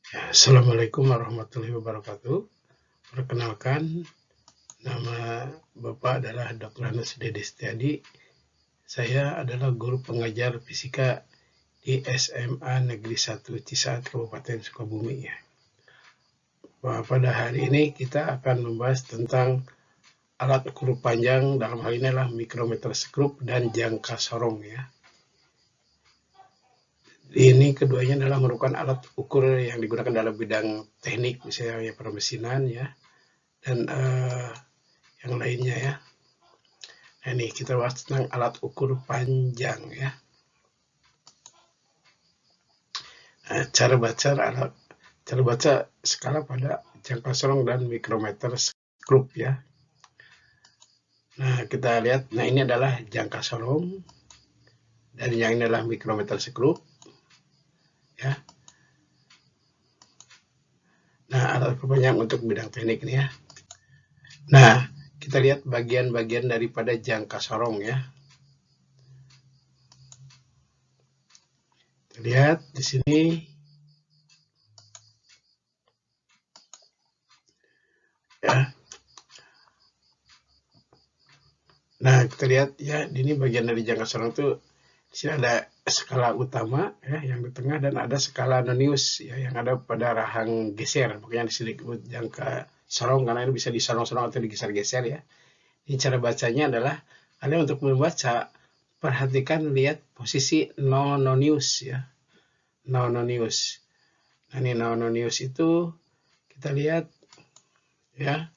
Assalamualaikum warahmatullahi wabarakatuh. Perkenalkan, nama Bapak adalah Dr. Hanus Dede Setiadi. Saya adalah guru pengajar fisika di SMA Negeri 1 Cisaat, Kabupaten Sukabumi. Pada hari ini kita akan membahas tentang alat ukur panjang, dalam hal ini adalah mikrometer skrup dan jangka sorong. Ini keduanya adalah merupakan alat ukur yang digunakan dalam bidang teknik, misalnya permesinan dan yang lainnya ya. Nah, ini kita bahas tentang alat ukur panjang ya. Nah, cara baca skala pada jangka sorong dan mikrometer skrup ya. Nah, kita lihat, ini adalah jangka sorong dan yang ini adalah mikrometer skrup ya. Nah, alat ukur panjang untuk bidang teknik ini ya. Nah, kita lihat bagian-bagian daripada jangka sorong ya. Kita lihat di sini. Ya. Nah, kita lihat ya, ini bagian dari jangka sorong itu di sini ada skala utama ya yang di tengah dan ada skala nonius ya yang ada pada rahang geser. Makanya di sini disebut jangka sorong karena ini bisa disorong-sorong atau digeser-geser ya. Ini cara bacanya adalah kalian untuk membaca perhatikan lihat posisi nonius ya. Nonius. Nah, ini nonius itu kita lihat ya.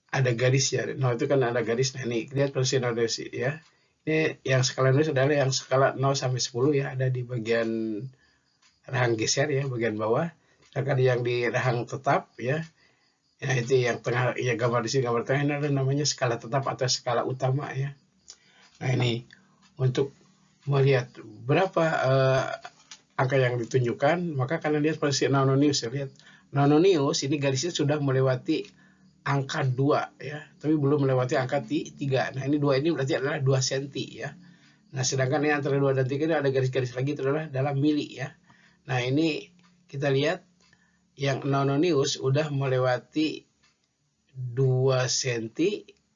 Ada garis ya. Nah, itu kan ada garis. Nah, ini lihat posisi nonius ya. Ini yang skala nonius adalah yang skala 0 sampai 10 ya, ada di bagian rahang geser ya, bagian bawah. Sedangkan yang di rahang tetap ya, itu yang tengah ya, gambar di sini, gambar tengah ini adalah namanya skala tetap atau skala utama ya. Nah, ini untuk melihat berapa angka yang ditunjukkan, maka kalian lihat posisi nonius ya, lihat nonius ini garisnya sudah melewati angka 2 ya, tapi belum melewati angka 3. Nah, ini 2 ini berarti adalah 2 cm ya. Nah, sedangkan ini antara 2 dan 3 ini ada garis-garis lagi, itu adalah dalam mili ya. Nah, ini kita lihat yang nonius udah melewati 2 cm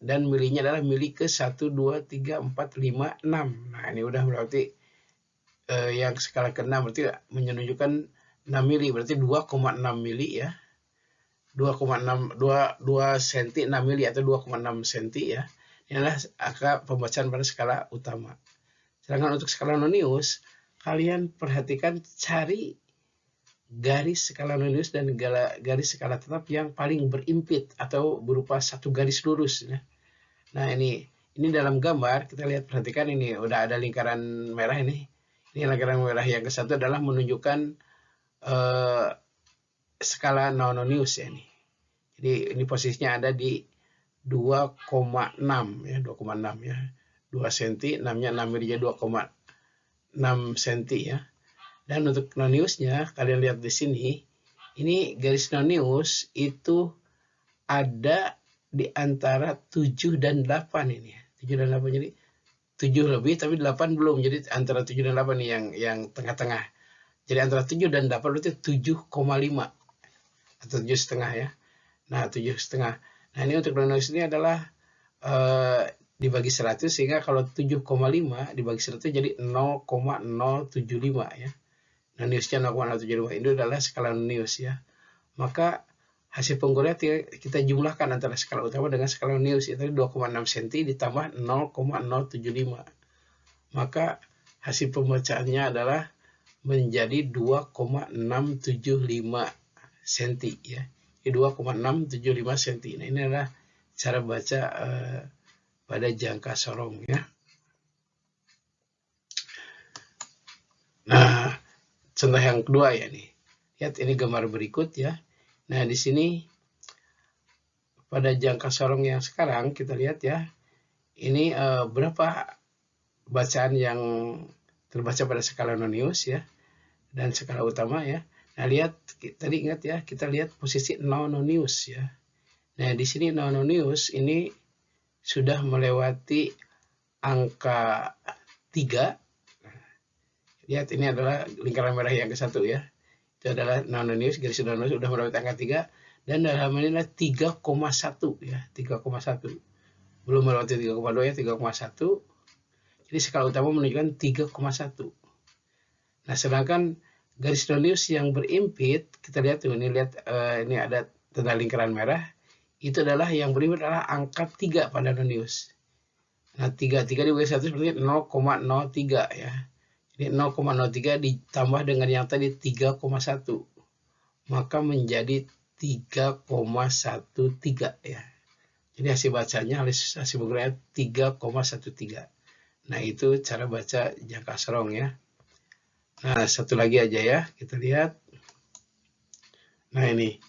dan milinya adalah mili ke 1, 2, 3, 4, 5, 6. Nah, ini udah melewati yang skala ke-6 berarti menunjukkan 6 mili, berarti 2,6 mili ya. 2,6 cm 6 mili atau 2,6 cm ya. Ini adalah angka pembacaan pada skala utama. Sedangkan untuk skala nonius, kalian perhatikan cari garis skala nonius dan garis skala tetap yang paling berimpit atau berupa satu garis lurus ya. Nah, ini dalam gambar kita lihat, perhatikan ini udah ada lingkaran merah ini. Ini lingkaran merah yang ke-1 adalah menunjukkan skala nonius ya ini. Jadi ini posisinya ada di 2,6 ya, 2,6 ya. 2 cm, 6-nya 6 milinya 2,6 cm ya. Dan untuk noniusnya kalian lihat di sini, ini garis nonius itu ada di antara 7 dan 8 ini ya. 7 dan 8, jadi 7 lebih tapi 8 belum. Jadi antara 7 dan 8 nih yang tengah-tengah. Jadi antara 7 dan 8 berarti 7,5 atau 7,5 ya. Nah, 7,5. Nah, ini untuk nonius ini adalah dibagi 100, sehingga kalau 7,5 dibagi 100 jadi 0,075 ya. Noniusnya 0,075. Ini adalah skala nonius ya. Maka hasil pengukurannya kita jumlahkan antara skala utama dengan skala nonius, itu 2,6 cm ditambah 0,075. Maka hasil pembacaannya adalah menjadi 2,675 cm ya. 2,675 cm. Nah, ini adalah cara baca pada jangka sorong ya. Nah, contoh yang kedua ya nih. Lihat ini gambar berikut ya. Nah, di sini pada jangka sorong yang sekarang kita lihat ya. Ini berapa bacaan yang terbaca pada skala nonius ya dan skala utama ya. Nah, lihat tadi ingat ya, kita lihat posisi nonius ya. Nah, di sini nonius ini sudah melewati angka 3. Lihat ini adalah lingkaran merah yang ke-1 ya. itu adalah nononius, garis nononius sudah melewati angka 3, dan dalam hal ini adalah 3,1 ya, 3,1. Belum melewati 3,2 ya, 3,1. Jadi skala utama menunjukkan 3,1. Nah, sedangkan garis nononius yang berimpit, kita lihat tuh, ini ada tanda lingkaran merah, itu adalah yang berimpit adalah angka 3 pada nononius. Nah, 3 dibagi 1 seperti 0,03 ya. Jadi 0,03 ditambah dengan yang tadi 3,1. Maka menjadi 3,13 ya. Jadi hasil bacanya, hasil bacanya 3,13. Nah, itu cara baca jangka serong ya. Nah, satu lagi aja ya, kita lihat. Nah, ini.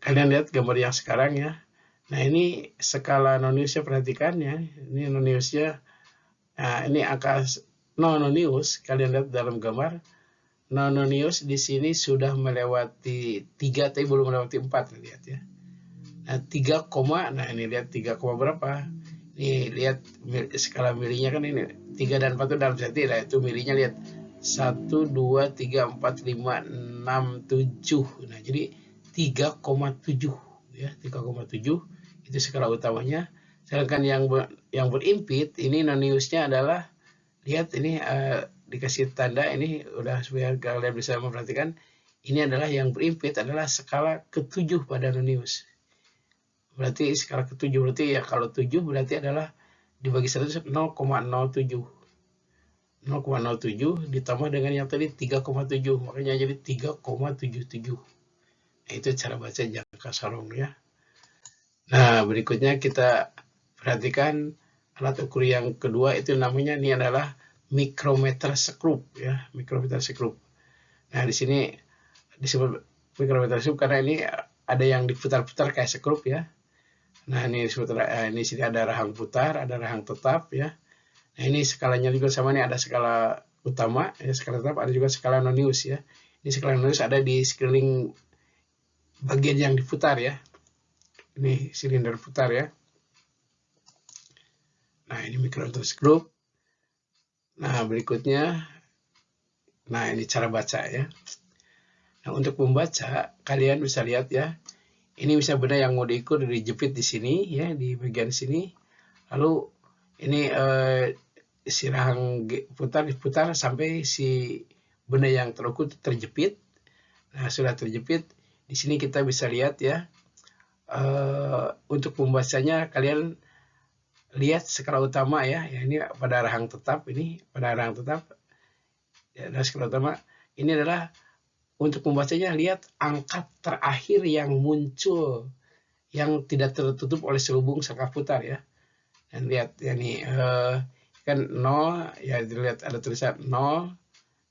Kalian lihat gambar yang sekarang ya. Nah, ini skala nononiusnya, perhatikan ya. Ini nononiusnya. Nah, ini angka nononius, kalian lihat dalam gambar. Nononius di sini sudah melewati 3, tapi belum melewati 4, lihat ya. Nah, 3, nah ini lihat 3, berapa? Nih, lihat skala milinya kan ini. 3 dan 4 itu dalam senti, nah itu milinya lihat. 1, 2, 3, 4, 5, 6, 7. Nah, jadi 3,7 ya, 3,7 itu skala utamanya. Sedangkan yang berimpit ini nononiusnya adalah, lihat ini dikasih tanda ini udah supaya kalian bisa memperhatikan. Ini adalah yang berimpit adalah skala ke-7 pada nononius. Berarti skala ke-7 berarti ya, kalau 7 berarti adalah dibagi 100 0,07. 0,07 ditambah dengan yang tadi 3,7, makanya jadi 3,77. Nah, itu cara baca jangka serong ya. Nah, berikutnya kita perhatikan alat ukur yang kedua, itu namanya, ini adalah mikrometer skrup ya, mikrometer skrup. Nah, di sini disebut mikrometer skrup karena ini ada yang diputar-putar kayak skrup ya. Nah, ini disebut, ini sini ada rahang putar, ada rahang tetap ya. Nah, ini skalanya juga sama nih, ada skala utama ya, skala tetap, ada juga skala nononius ya. Ini skala nononius ada di sekeliling bagian yang diputar ya. Ini silinder putar ya. Nah, ini mikrometer skrup. Nah, berikutnya, nah ini cara baca ya. Nah, untuk membaca kalian bisa lihat ya. Ini bisa benda yang mau diukur dijepit di sini ya, di bagian sini. Lalu ini si rahang diputar sampai si benda yang terukur terjepit. Nah, sudah terjepit, di sini kita bisa lihat ya. Untuk membacanya kalian lihat skala utama ya. Ini pada rahang tetap, ini pada rahang tetap. Ya, skala utama ini adalah untuk membacanya, lihat angka terakhir yang muncul yang tidak tertutup oleh selubung sangka putar ya. Dan lihat ya nih, kan 0 ya, dilihat ada tulisan 0,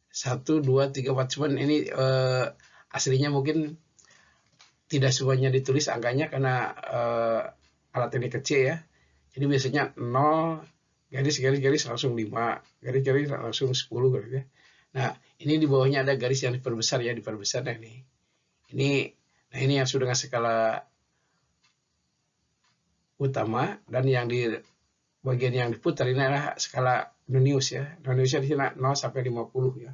1, 2, 3, 4, cuman ini aslinya mungkin tidak semuanya ditulis angkanya karena alat ini kecil ya. Jadi biasanya 0 garis langsung 5, garis langsung 10 gitu ya. Nah, ini di bawahnya ada garis yang diperbesar ya, diperbesar. Nah, ini yang sudah dengan skala utama, dan yang di bagian yang diputar ini adalah skala nononius ya. Nononiusnya di sini 0 sampai 50 ya.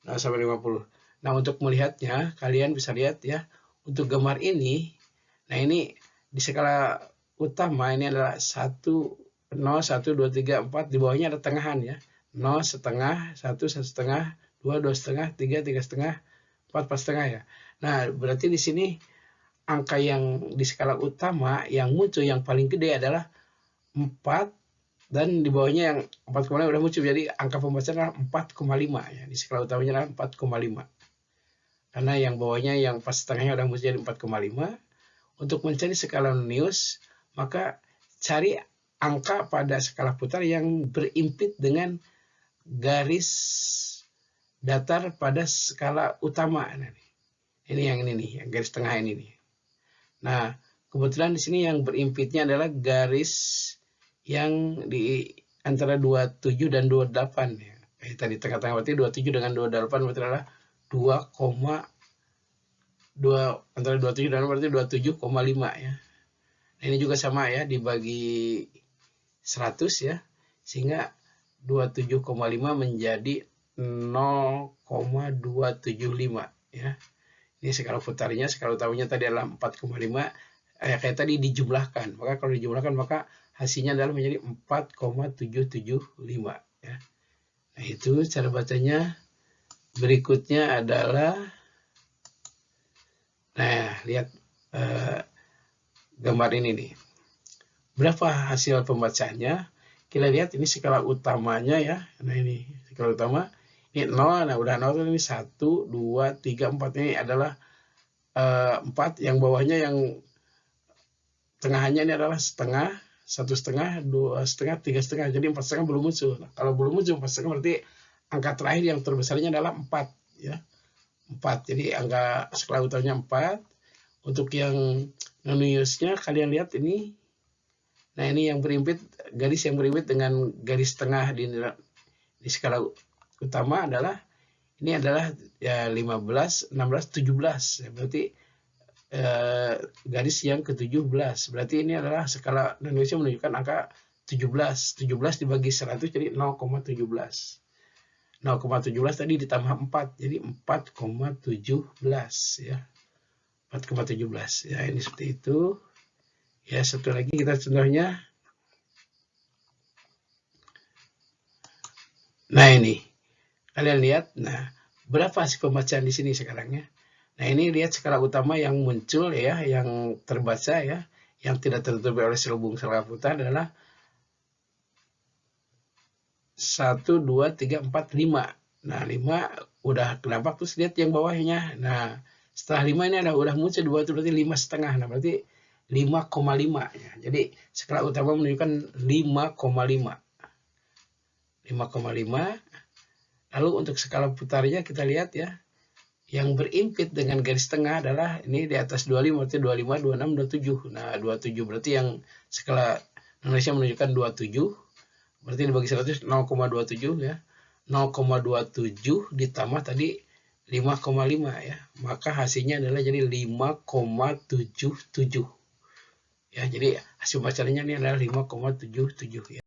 0 sampai 50. Nah, untuk melihatnya kalian bisa lihat ya, untuk gambar ini. Nah, ini di skala utama ini adalah 1, 0, 1, 2, 3, 4, di bawahnya ada tengahan ya. 0 setengah, 1 setengah, 2 setengah, 3 setengah, 4 setengah ya. Nah, berarti di sini angka yang di skala utama yang muncul yang paling gede adalah 4, dan di bawahnya yang 4,5 udah muncul, jadi angka pembacaan adalah 4,5 ya. Di skala utamanya adalah 4,5. Karena yang bawahnya yang pas setengahnya udah muncul jadi 4,5. Untuk mencari skala nononius, maka cari angka pada skala putar yang berimpit dengan garis datar pada skala utama. Nah, ini yang ini nih, yang garis tengah ini nih. Nah, kebetulan di sini yang berimpitnya adalah garis yang di antara 27 dan 28 ya. Tadi tengah-tengah berarti 27 dengan 28 berarti adalah 2,2, antara 27 dan berarti 27,5 ya. Nah, ini juga sama ya, dibagi 100 ya, sehingga 27,5 menjadi 0,275 ya. Ini skala putarnya, skala utamanya tadi adalah 4,5, kayak tadi dijumlahkan. Maka kalau dijumlahkan maka hasilnya adalah menjadi 4,775 ya. Nah, itu cara bacanya. Berikutnya adalah, nah lihat gambar ini nih. Berapa hasil pembacaannya? Kita lihat ini skala utamanya ya. Nah ini skala utama. Ini 0, nah udah 0 ini 1, 2, 3, 4 ini adalah 4. Yang bawahnya yang tengahnya ini adalah setengah, 1,5, 2,5, 3,5. Jadi 4,5 belum muncul. Nah, kalau belum muncul 4,5 berarti angka terakhir yang terbesarnya adalah 4 ya. 4. Jadi angka skala utamanya 4. Untuk yang non-newsnya kalian lihat ini. Nah, ini yang berimpit, garis yang berimpit dengan garis tengah di skala utama adalah ini adalah ya 15, 16, 17. Berarti garis yang ke-17. Berarti ini adalah skala Indonesia menunjukkan angka 17. 17 dibagi 100 jadi 0,17. 0,17 tadi ditambah 4 jadi 4,17 ya. 4,17 ya, ini seperti itu. Ya, satu lagi kita contohnya. Nah, ini kalian lihat, nah berapa sih pembacaan di sini sekarang ya? Nah, ini lihat skala utama yang muncul ya, yang terbaca ya, yang tidak tertutupi oleh selubung skala putar adalah 1, 2, 3, 4, 5. Nah, 5 udah kenapa, terus lihat yang bawahnya. Nah, setelah 5 ini udah muncul 2 itu berarti 5,5. Nah, berarti 5,5 ya. Jadi skala utama menunjukkan 5,5. 5,5. Lalu untuk skala putarnya kita lihat ya. Yang berimpit dengan garis tengah adalah ini di atas 25 berarti 25, 26, 27. Nah, 27 berarti yang skala Indonesia menunjukkan 27. Berarti dibagi 100 0,27 ya. 0,27 ditambah tadi 5,5 ya. Maka hasilnya adalah jadi 5,77. Ya, jadi hasil bacanya ini adalah 5,77 ya.